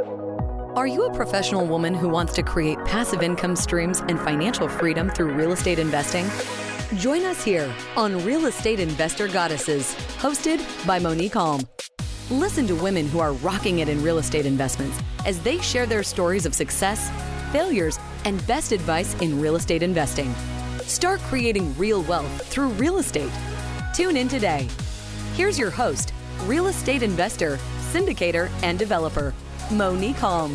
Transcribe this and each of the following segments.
Are you a professional woman who wants to create passive income streams and financial freedom through real estate investing? Join us here on Real Estate Investor Goddesses, hosted by Monick Halm. Listen to women who are rocking it in real estate investments as they share their stories of success, failures, and best advice in real estate investing. Start creating real wealth through real estate. Tune in today. Here's your host, real estate investor, syndicator, and developer, Monick Halm.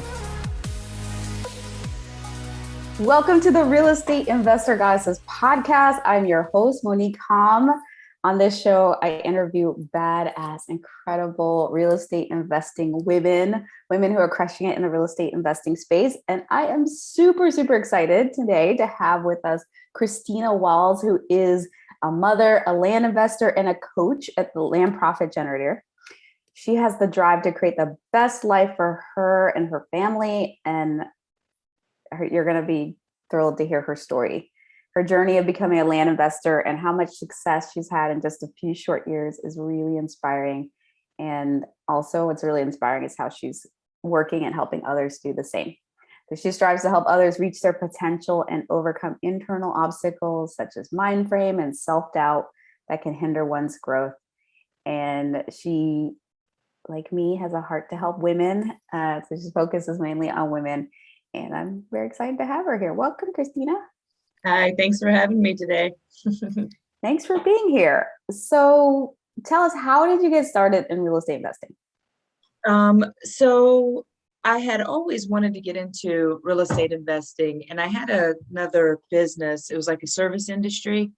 Welcome to the Real Estate Investor Goddesses podcast. I'm your host, Monick Halm. On this show, I interview badass, incredible real estate investing women who are crushing it in the real estate investing space. And I am super excited today to have with us Christina Walls, who is a mother, a land investor, and a coach at the Land Profit Generator. She has the drive to create the best life for her and her family, and you're going to be thrilled to hear her story. Her journey of becoming a land investor and how much success she's had in just a few short years is really inspiring. And also what's really inspiring is how she's working and helping others do the same. So she strives to help others reach their potential and overcome internal obstacles such as mind frame and self-doubt that can hinder one's growth. And she, like me, has a heart to help women. So she focuses mainly on women. And I'm very excited to have her here. Welcome, Christina. Hi, thanks for having me today. Thanks for being here. So tell us, how did you get started in real estate investing? So I had always wanted to get into real estate investing, and I had another business. It was like a service industry.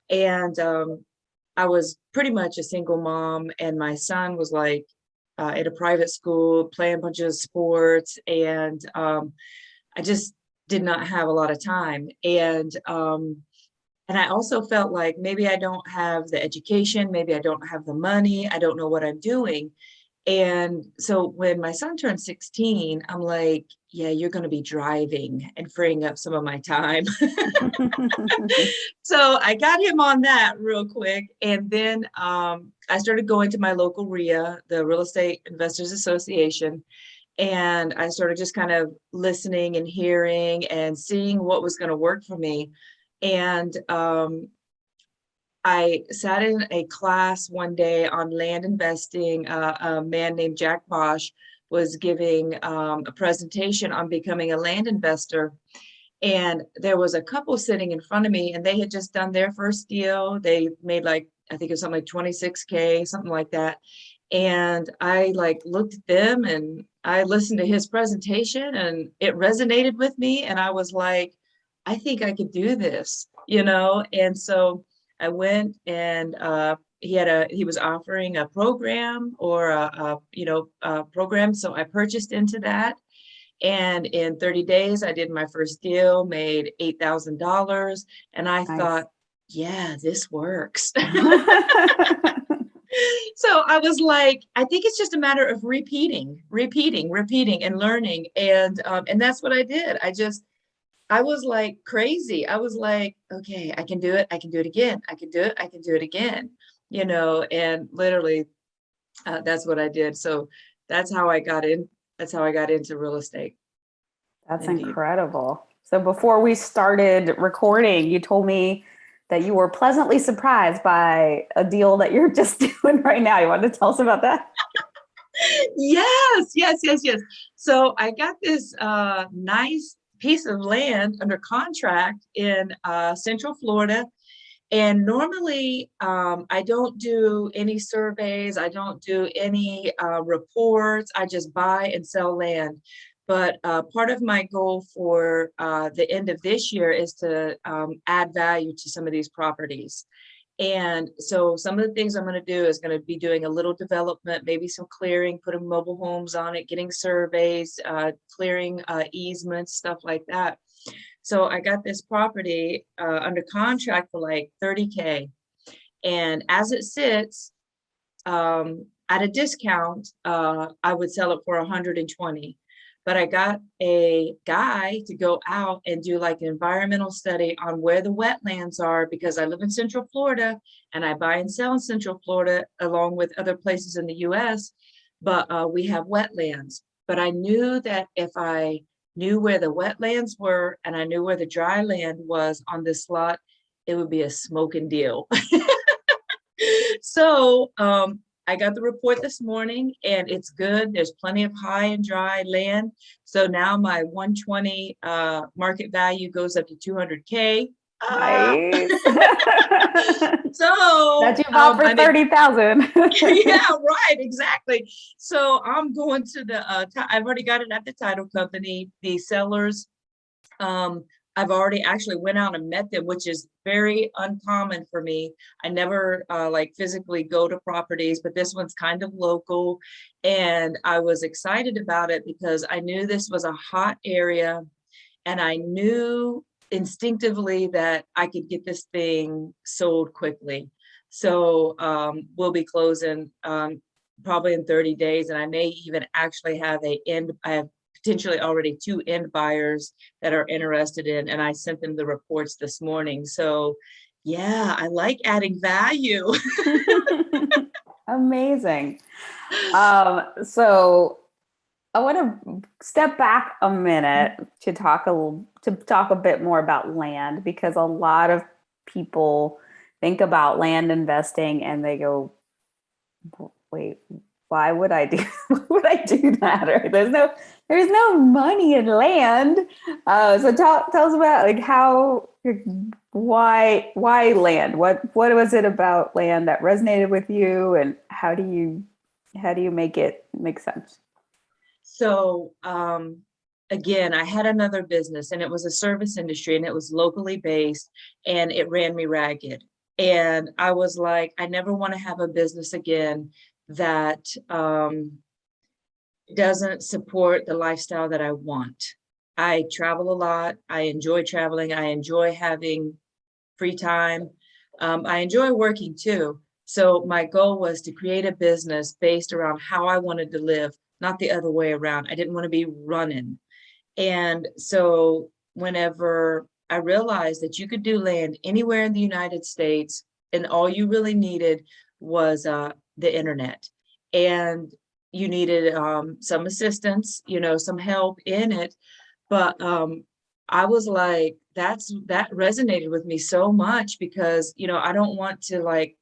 And I was pretty much a single mom, and my son was like at a private school playing a bunch of sports, and I just did not have a lot of time. And I also felt like maybe I don't have the education, maybe I don't have the money, I don't know what I'm doing. And so when my son turned 16, I'm like, yeah, you're going to be driving and freeing up some of my time. So I got him on that real quick. And then I started going to my local RIA, the Real Estate Investors Association. And I started just kind of listening and hearing and seeing what was going to work for me. And I sat in a class one day on land investing. A man named Jack Bosch was giving a presentation on becoming a land investor. And there was a couple sitting in front of me, and they had just done their first deal. They made like, I think it was something like 26K, something like that. And I like looked at them and I listened to his presentation, and it resonated with me. And I was like, I think I could do this, And so I went, and he was offering a program or a program. So I purchased into that. And in 30 days, I did my first deal, made $8,000. And I thought, yeah, this works. So I was like, I think it's just a matter of repeating and learning. And that's what I did. I was like crazy. I was like, okay, I can do it. I can do it again. I can do it. I can do it again, and literally that's what I did. So that's how I got in. That's how I got into real estate. That's Indeed. Incredible. So before we started recording, you told me that you were pleasantly surprised by a deal that you're just doing right now. You want to tell us about that? Yes. So I got this nice piece of land under contract in Central Florida. And normally I don't do any surveys. I don't do any reports. I just buy and sell land. But part of my goal for the end of this year is to add value to some of these properties. And so some of the things I'm going to do is going to be doing a little development, maybe some clearing, putting mobile homes on it, getting surveys, clearing easements, stuff like that. So I got this property under contract for like 30K. And as it sits at a discount, I would sell it for 120. But I got a guy to go out and do like an environmental study on where the wetlands are, because I live in Central Florida and I buy and sell in Central Florida along with other places in the US, but we have wetlands. but I knew that if I knew where the wetlands were and I knew where the dry land was on this lot, it would be a smoking deal. So I got the report this morning and it's good. There's plenty of high and dry land. So now my 120 market value goes up to 200K. Nice. So that you bought for 30,000. Yeah, right, exactly. So I'm going to the I've already got it at the title company. The sellers, I've already actually went out and met them, which is very uncommon for me. I never like physically go to properties, but this one's kind of local. And I was excited about it because I knew this was a hot area and I knew instinctively that I could get this thing sold quickly. So we'll be closing probably in 30 days. And I may even actually have I have potentially already 2 end buyers that are interested in, and I sent them the reports this morning. So yeah, I like adding value. Amazing. So I want to step back a minute to talk a bit more about land, because a lot of people think about land investing and they go, wait, why would I do that? Or there's no money in land. So tell us about like why land? What was it about land that resonated with you, and how do you make it make sense? So again, I had another business and it was a service industry and it was locally based and it ran me ragged. And I was like, I never want to have a business again that doesn't support the lifestyle that I want. I travel a lot. I enjoy traveling. I enjoy having free time. I enjoy working too. So my goal was to create a business based around how I wanted to live, not the other way around. I didn't want to be running. And so whenever I realized that you could do land anywhere in the United States, and all you really needed was the internet, and you needed some assistance, some help in it. But I was like, that resonated with me so much because, I don't want to like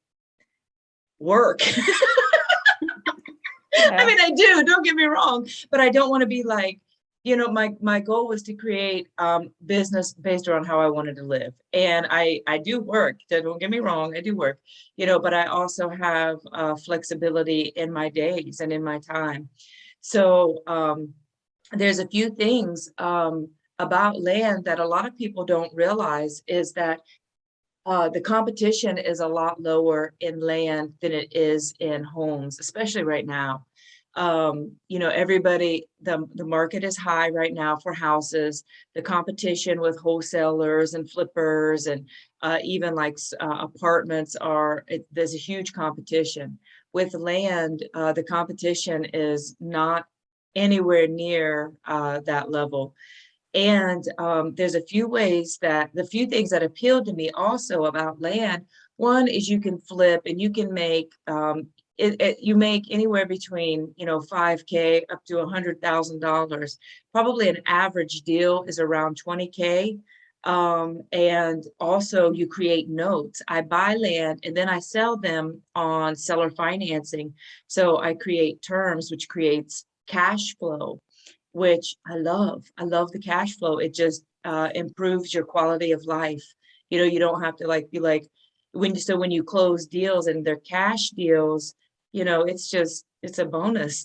work. Yeah. I mean, I do, don't get me wrong, but I don't want to be like, my goal was to create business based around how I wanted to live. And I do work, don't get me wrong, I do work, but I also have flexibility in my days and in my time. So there's a few things about land that a lot of people don't realize is that the competition is a lot lower in land than it is in homes, especially right now. Everybody, the market is high right now for houses. The competition with wholesalers and flippers and even like apartments there's a huge competition. With land, the competition is not anywhere near that level. And there's a few things that appealed to me also about land. One is you can flip and you can make, you make anywhere between, $5K up to $100,000. Probably an average deal is around 20K. And also you create notes. I buy land and then I sell them on seller financing. So I create terms, which creates cash flow, which I love. I love the cash flow. It just improves your quality of life. You don't have to be like when you close deals and they're cash deals, it's a bonus.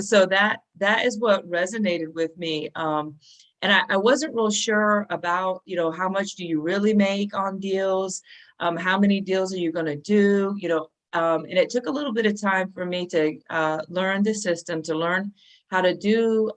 So that is what resonated with me. And I wasn't real sure about, how much do you really make on deals? How many deals are you going to do? And it took a little bit of time for me to learn the system, to learn how to do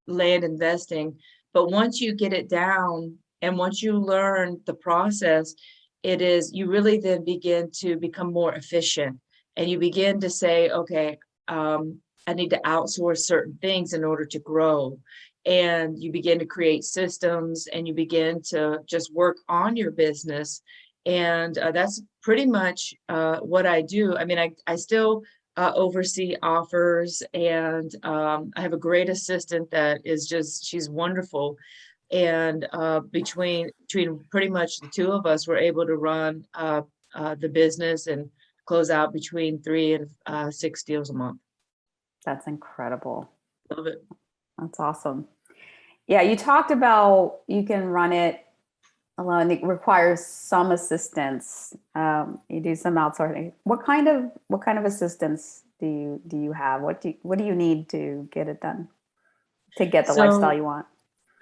land investing. But once you get it down and once you learn the process, you really then begin to become more efficient. And you begin to say, okay, I need to outsource certain things in order to grow. And you begin to create systems and you begin to just work on your business. And that's pretty much what I do. I mean, I still oversee offers, and I have a great assistant that is she's wonderful. And between pretty much the two of us, we're able to run the business and close out between 3 and 6 deals a month. That's incredible. Love it. That's awesome. Yeah, you talked about you can run it alone. It requires some assistance. You do some outsourcing. What kind of assistance do you have? What do you need to get it done, to get the lifestyle you want?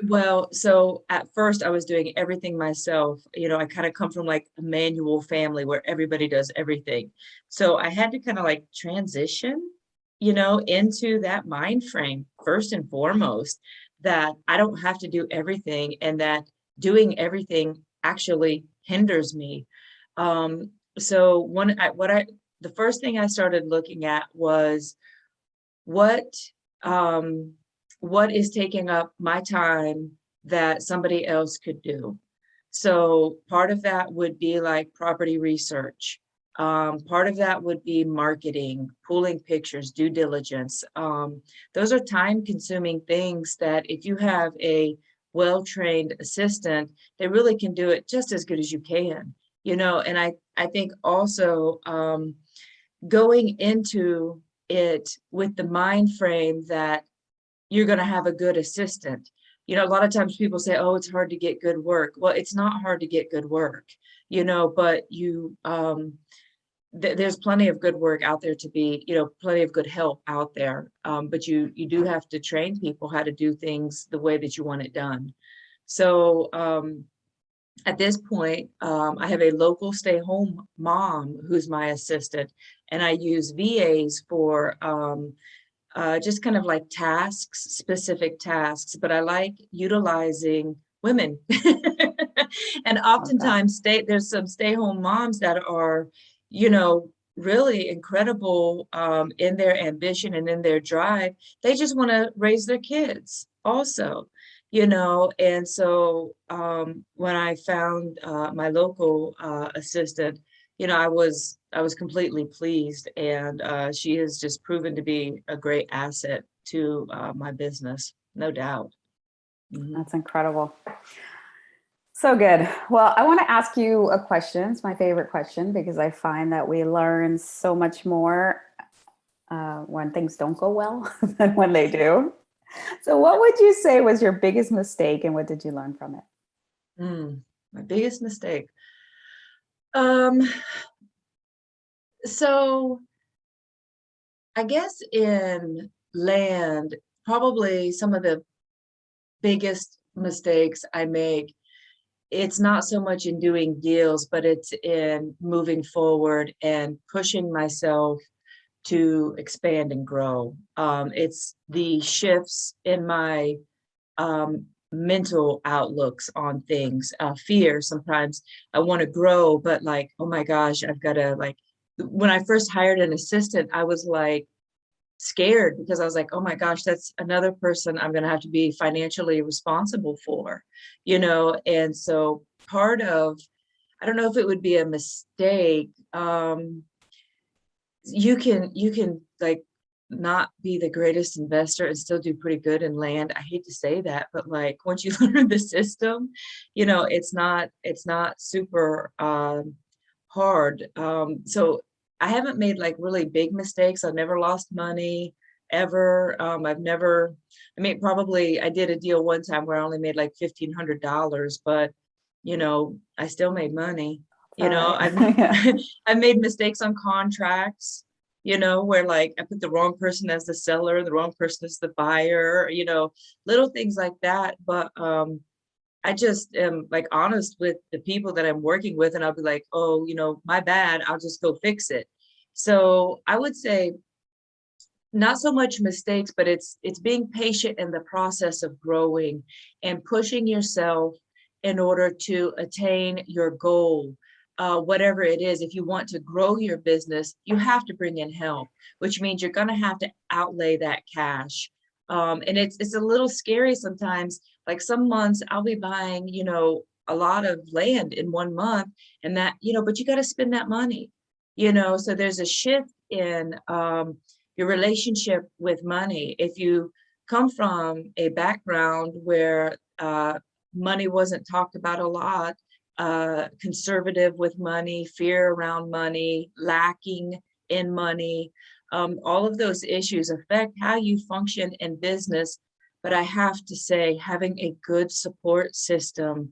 Well, so at first I was doing everything myself. I kind of come from like a manual family where everybody does everything. So I had to kind of like transition, into that mind frame first and foremost, that I don't have to do everything, and that doing everything actually hinders me. So the first thing I started looking at was what is taking up my time that somebody else could do. So part of that would be like property research. Part of that would be marketing, pulling pictures, due diligence. Those are time-consuming things that if you have a well-trained assistant, they really can do it just as good as you can. And I think also going into it with the mind frame that you're going to have a good assistant. A lot of times people say, oh, it's hard to get good work. Well, it's not hard to get good work, but there's plenty of good work out there to be, plenty of good help out there. But you do have to train people how to do things the way that you want it done. So at this point, I have a local stay-home mom who's my assistant, and I use VAs for just kind of like specific tasks, but I like utilizing women. And oftentimes there's some stay-home moms that are, really incredible in their ambition and in their drive. They just want to raise their kids also, and so when I found my local assistant, I was completely pleased, and she has just proven to be a great asset to my business, no doubt. Mm-hmm. That's incredible. So good. Well, I want to ask you a question. It's my favorite question because I find that we learn so much more when things don't go well than when they do. So what would you say was your biggest mistake, and what did you learn from it? My biggest mistake. So I guess in land, probably some of the biggest mistakes I make, it's not so much in doing deals, but it's in moving forward and pushing myself to expand and grow. It's the shifts in my mental outlooks on things, fear. Sometimes I want to grow, but like, oh my gosh, I've got to when I first hired an assistant, I was like scared because I was like, oh my gosh, that's another person I'm going to have to be financially responsible for, and so part of, I don't know if it would be a mistake. You can like not be the greatest investor and still do pretty good in land. I hate to say that, but like once you learn the system, it's not super hard. So I haven't made like really big mistakes. I've never lost money ever. Probably I did a deal one time where I only made like $1,500, but I still made money. I've made mistakes on contracts, where like I put the wrong person as the seller, the wrong person as the buyer, little things like that. But I just am like honest with the people that I'm working with, and I'll be like, oh, my bad, I'll just go fix it. So I would say not so much mistakes, but it's being patient in the process of growing and pushing yourself in order to attain your goal. Whatever it is, if you want to grow your business, you have to bring in help, which means you're going to have to outlay that cash. And it's a little scary sometimes. Like some months I'll be buying, a lot of land in one month, and that, but you got to spend that money, So there's a shift in your relationship with money. If you come from a background where money wasn't talked about a lot, conservative with money, fear around money, lacking in money, all of those issues affect how you function in business. But I have to say, having a good support system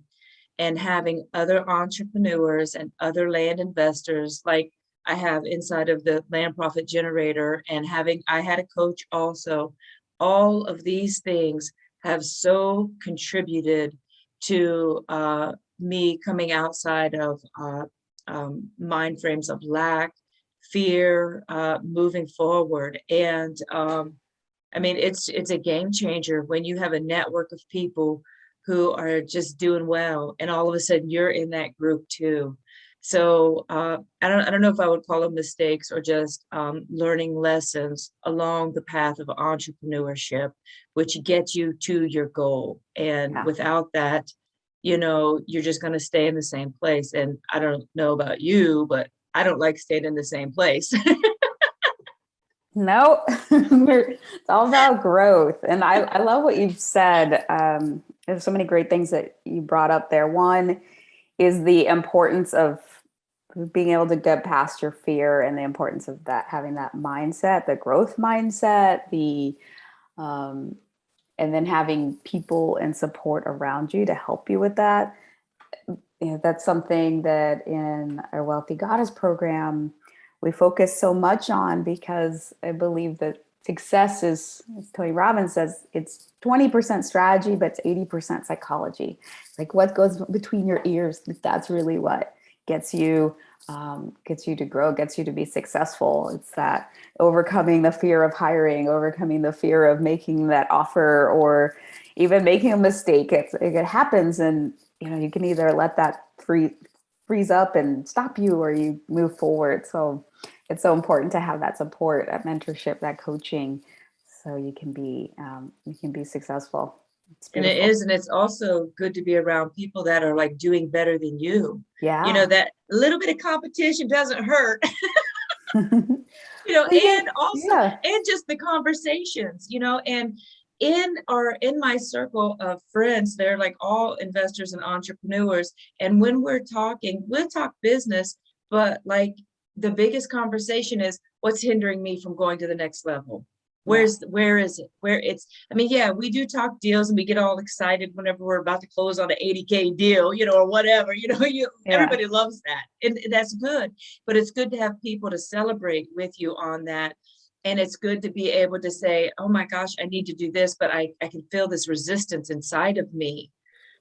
and having other entrepreneurs and other land investors, like I have inside of the Land Profit Generator, and I had a coach also, all of these things have so contributed to me coming outside of mind frames of lack, fear, moving forward. And it's a game changer when you have a network of people who are just doing well, and all of a sudden you're in that group too. So I don't know if I would call them mistakes or just learning lessons along the path of entrepreneurship, which gets you to your goal. And without that, you're just going to stay in the same place. And I don't know about you, but I don't like staying in the same place. No, it's all about growth. And I love what you've said. There's so many great things that you brought up there. One is the importance of being able to get past your fear, and the importance of that, having that mindset, the growth mindset, and then having people and support around you to help you with that. That's something that in our Wealthy Goddess program, we focus so much on, because I believe that success is, as Tony Robbins says, it's 20% strategy, but it's 80% psychology. Like what goes between your ears, that's really what gets you to grow, gets you to be successful. It's that overcoming the fear of hiring, overcoming the fear of making that offer, or even making a mistake. It happens, and you can either let that freeze up and stop you, or you move forward. So it's so important to have that support, that mentorship, that coaching, so you can be successful. And it is, and it's also good to be around people that are like doing better than you. Yeah. That little bit of competition doesn't hurt. And just the conversations, and in my circle of friends, they're like all investors and entrepreneurs. And when we're talking, we'll talk business, but like the biggest conversation is, what's hindering me from going to the next level? Where is it? We do talk deals, and we get all excited whenever we're about to close on an 80K deal, or whatever, everybody loves that. And that's good, but it's good to have people to celebrate with you on that. And it's good to be able to say, oh my gosh, I need to do this, but I can feel this resistance inside of me,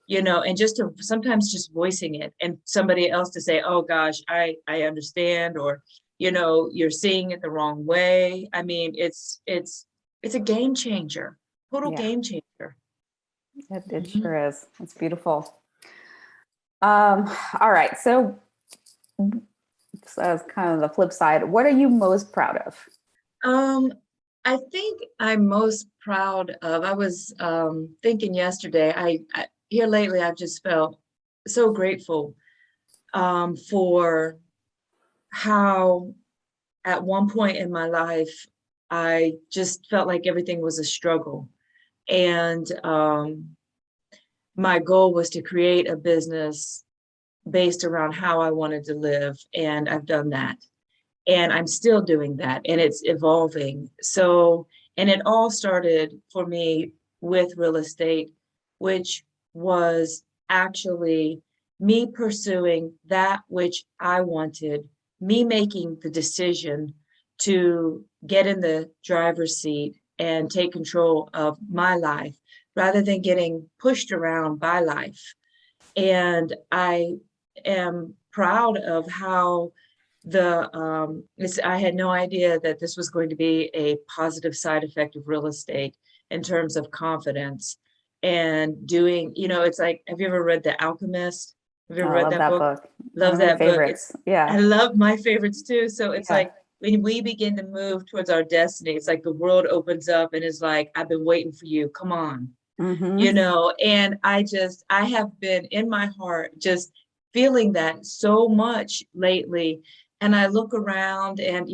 and just to sometimes just voicing it, and somebody else to say, oh gosh, I understand, or you're seeing it the wrong way. It's a game changer, total game changer. It sure is. It's beautiful. All right. So as kind of the flip side, what are you most proud of? I think I'm most proud of, I was thinking yesterday, I here lately, I've just felt so grateful for how at one point in my life, I just felt like everything was a struggle. And my goal was to create a business based around how I wanted to live. And I've done that. And I'm still doing that. And it's evolving. So, and it all started for me with real estate, which was actually me pursuing that which I wanted, me making the decision to get in the driver's seat and take control of my life rather than getting pushed around by life. And I am proud of how I had no idea that this was going to be a positive side effect of real estate in terms of confidence and doing, it's like, have you ever read The Alchemist? Have you ever read that book? Love that book. I love my favorites too. So it's like, when we begin to move towards our destiny, it's like the world opens up and is like, I've been waiting for you. Come on. And I have been in my heart just feeling that so much lately, and I look around and,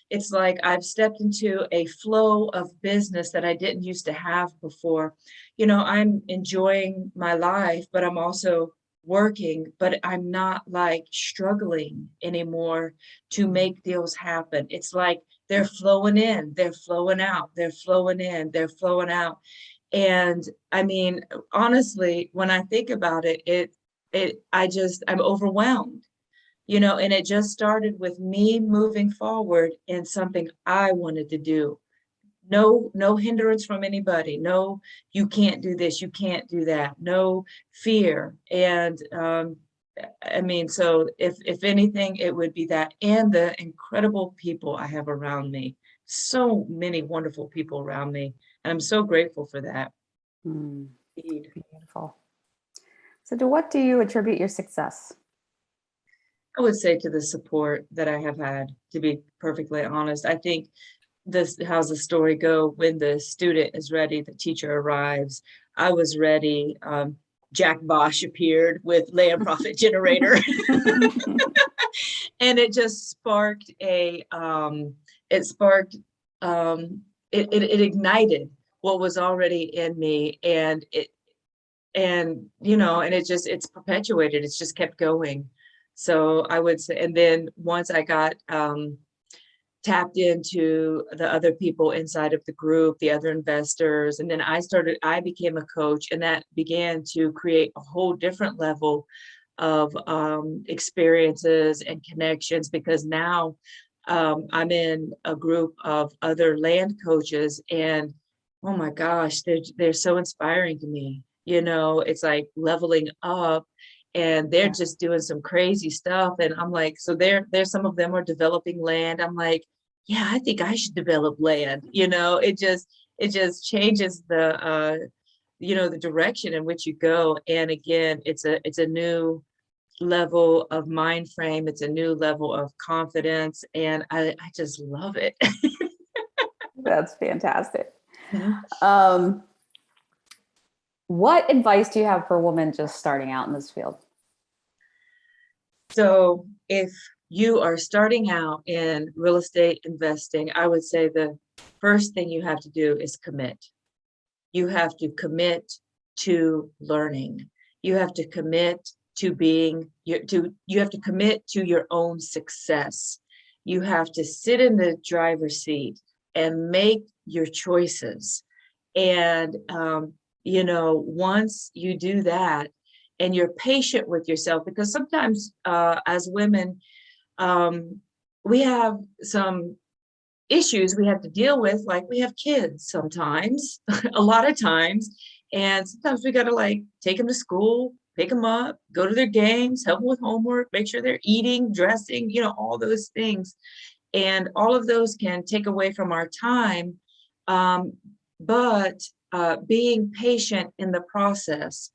it's like I've stepped into a flow of business that I didn't used to have before. I'm enjoying my life, but I'm also working, but I'm not like struggling anymore to make deals happen. It's like they're flowing in, they're flowing out, they're flowing in, they're flowing out. And I mean, honestly, when I think about I'm overwhelmed, and it just started with me moving forward in something I wanted to do. No hindrance from anybody. No, you can't do this, you can't do that. No fear. And I mean, so if anything, it would be that, and the incredible people I have around me. So many wonderful people around me. And I'm so grateful for that. Indeed. Beautiful. So to what do you attribute your success? I would say to the support that I have had, to be perfectly honest. I think how's the story go? When the student is ready, the teacher arrives. I was ready. Jack Bosch appeared with Land Profit Generator. And it just sparked it ignited what was already in me. And it's perpetuated. It's just kept going. So I would say, and then once I got tapped into the other people inside of the group, the other investors, and then I became a coach, and that began to create a whole different level of experiences and connections, because now I'm in a group of other land coaches, and oh my gosh, they're so inspiring to me. It's like leveling up, and they're just doing some crazy stuff. And I'm like, so there's some of them are developing land. I'm like, yeah, I think I should develop land. It just changes the the direction in which you go. And again, it's a new level of mind frame. It's a new level of confidence, and I just love it. That's fantastic. Mhm. What advice do you have for women just starting out in this field? So if you are starting out in real estate investing, I would say the first thing you have to do is commit. You have to commit to learning. You have to commit to you have to commit to your own success. You have to sit in the driver's seat and make your choices. And once you do that, and you're patient with yourself, because sometimes as women, we have some issues we have to deal with, like we have kids sometimes, a lot of times, and sometimes we got to like take them to school, pick them up, go to their games, help them with homework, make sure they're eating, dressing, all those things. And all of those can take away from our time. But being patient in the process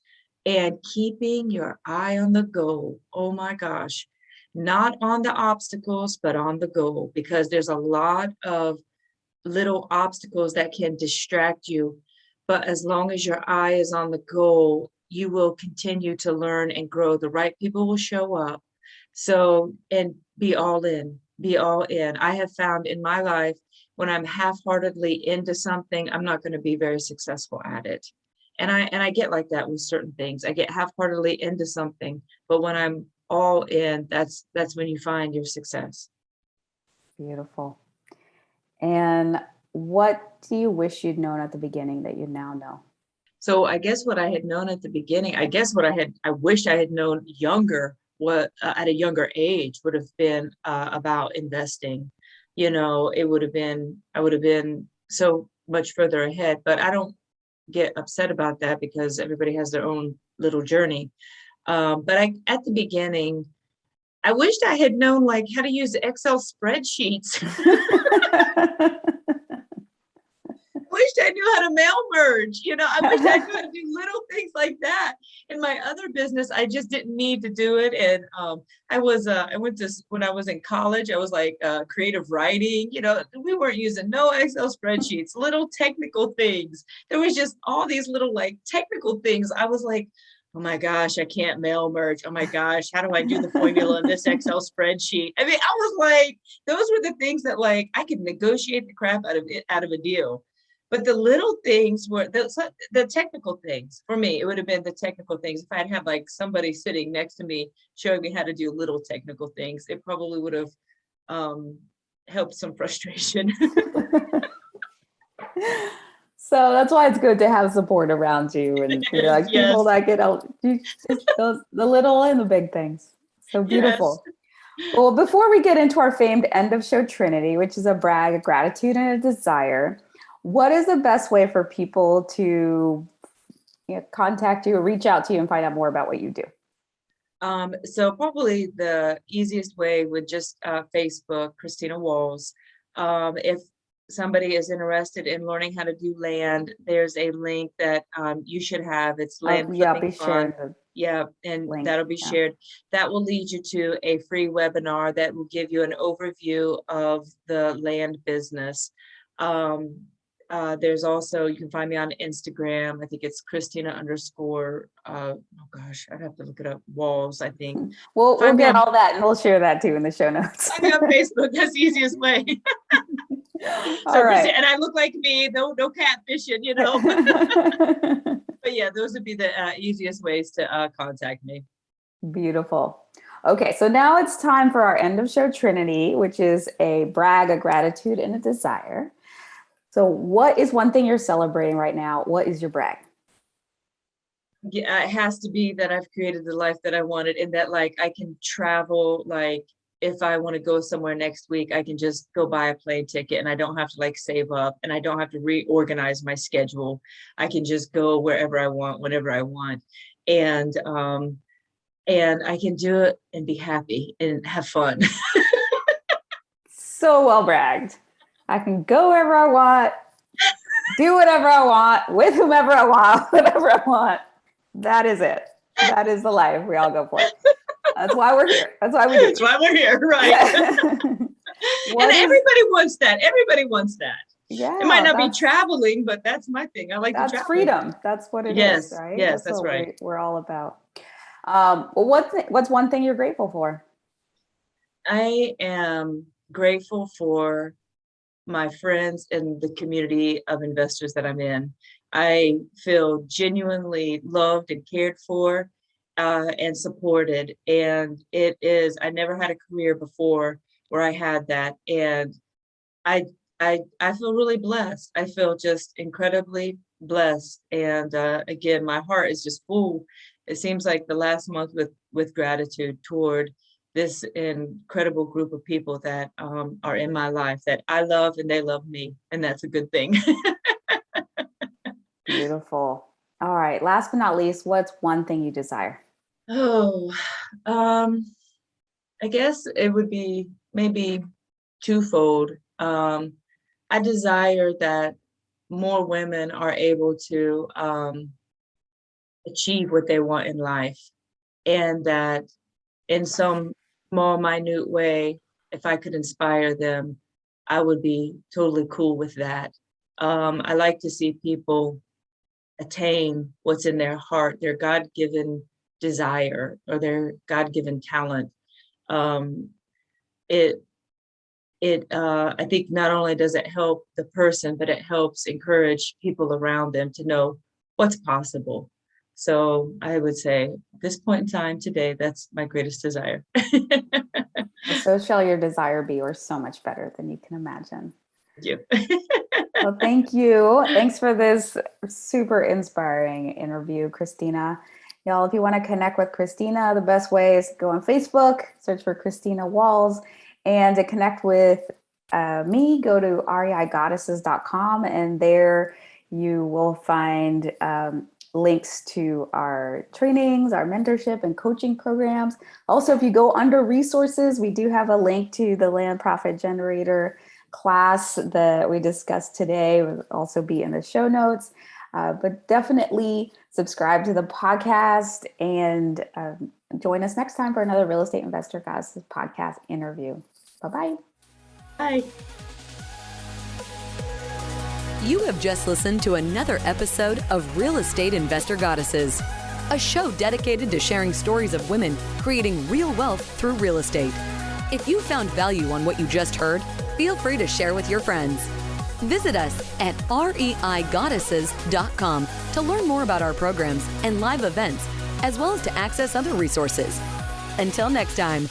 and keeping your eye on the goal. Oh my gosh, not on the obstacles, but on the goal, because there's a lot of little obstacles that can distract you. But as long as your eye is on the goal, you will continue to learn and grow. The right people will show up. So, and be all in, be all in. I have found in my life, when I'm half-heartedly into something, I'm not going to be very successful at it. And I get like that with certain things. I get half-heartedly into something, but when I'm all in, that's when you find your success. Beautiful. And what do you wish you'd known at the beginning that you now know? So I guess what I had known at the beginning, I wish I had known younger, at a younger age, would have been about investing. I would have been so much further ahead, but I don't get upset about that, because everybody has their own little journey. But at the beginning, I wished I had known like how to use Excel spreadsheets. I wished I knew how to mail merge. I wish I knew how to do little things like that. In my other business, I just didn't need to do it. And I went to, when I was in college, I was like creative writing. We weren't using no Excel spreadsheets, little technical things. There was just all these little like technical things. I was like, oh my gosh, I can't mail merge. Oh my gosh, how do I do the formula in this Excel spreadsheet? I mean, I was like, those were the things that like I could negotiate the crap out of a deal. But the little things were the technical things for me. It would have been the technical things. If I'd had like somebody sitting next to me showing me how to do little technical things, it probably would have helped some frustration. So that's why it's good to have support around you and like Yes. people that get out, just those, the little and the big things. So beautiful. Yes. Well, before we get into our famed end of show Trinity, which is a brag, a gratitude, and a desire, what is the best way for people to contact you or reach out to you and find out more about what you do? So probably the easiest way would just Facebook, Christina Walls. If somebody is interested in learning how to do land, there's a link that you should have. It's Land Flipping Fund. Yeah, and link. That'll be shared. That will lead you to a free webinar that will give you an overview of the land business. There's also, you can find me on Instagram. I think it's Christina _ oh gosh, I'd have to look it up. Walls, I think. We'll get all that and we'll share that too in the show notes. Find me on Facebook. That's the easiest way. All right. And I look like me, no catfishing, But yeah, those would be the easiest ways to contact me. Beautiful. Okay, so now it's time for our end of show Trinity, which is a brag, a gratitude, and a desire. So what is one thing you're celebrating right now? What is your brag? Yeah, it has to be that I've created the life that I wanted, and that like I can travel. Like if I want to go somewhere next week, I can just go buy a plane ticket and I don't have to like save up and I don't have to reorganize my schedule. I can just go wherever I want, whenever I want. And I can do it and be happy and have fun. So well bragged. I can go wherever I want, do whatever I want, with whomever I want, whatever I want. That is it. That is the life we all go for. That's why we're here. That's why we do. That's why we're here, right? And everybody wants that. Everybody wants that. Yeah. It might not be traveling, but that's my thing. I like to travel. That's freedom. That's what it is, right? Yes, that's right. We're all about. Well, what's one thing you're grateful for? I am grateful for my friends and the community of investors that I'm in. I feel genuinely loved and cared for and supported. And I never had a career before where I had that. And I feel really blessed. I feel just incredibly blessed. And again, my heart is just full. It seems like the last month with gratitude toward this incredible group of people that are in my life that I love and they love me. And that's a good thing. Beautiful. All right. Last but not least, what's one thing you desire? Oh, I guess it would be maybe twofold. I desire that more women are able to achieve what they want in life, and that in some small, minute way, if I could inspire them, I would be totally cool with that. I like to see people attain what's in their heart, their God-given desire or their God-given talent. I think not only does it help the person, but it helps encourage people around them to know what's possible. So I would say at this point in time today, that's my greatest desire. So shall your desire be, or so much better than you can imagine. Thank you. Well, thank you. Thanks for this super inspiring interview, Christina. Y'all, if you want to connect with Christina, the best way is go on Facebook, search for Christina Walls, and to connect with me, go to reigoddesses.com, and there you will find links to our trainings, our mentorship and coaching programs. Also, if you go under resources, we do have a link to the Land Profit Generator class that we discussed today. Will also be in the show notes. But definitely subscribe to the podcast and join us next time for another Real Estate Investor Goddesses podcast interview. Bye-bye. Bye. You have just listened to another episode of Real Estate Investor Goddesses. a show dedicated to sharing stories of women creating real wealth through real estate. If you found value on what you just heard, feel free to share with your friends. Visit us at reigoddesses.com to learn more about our programs and live events, as well as to access other resources. Until next time.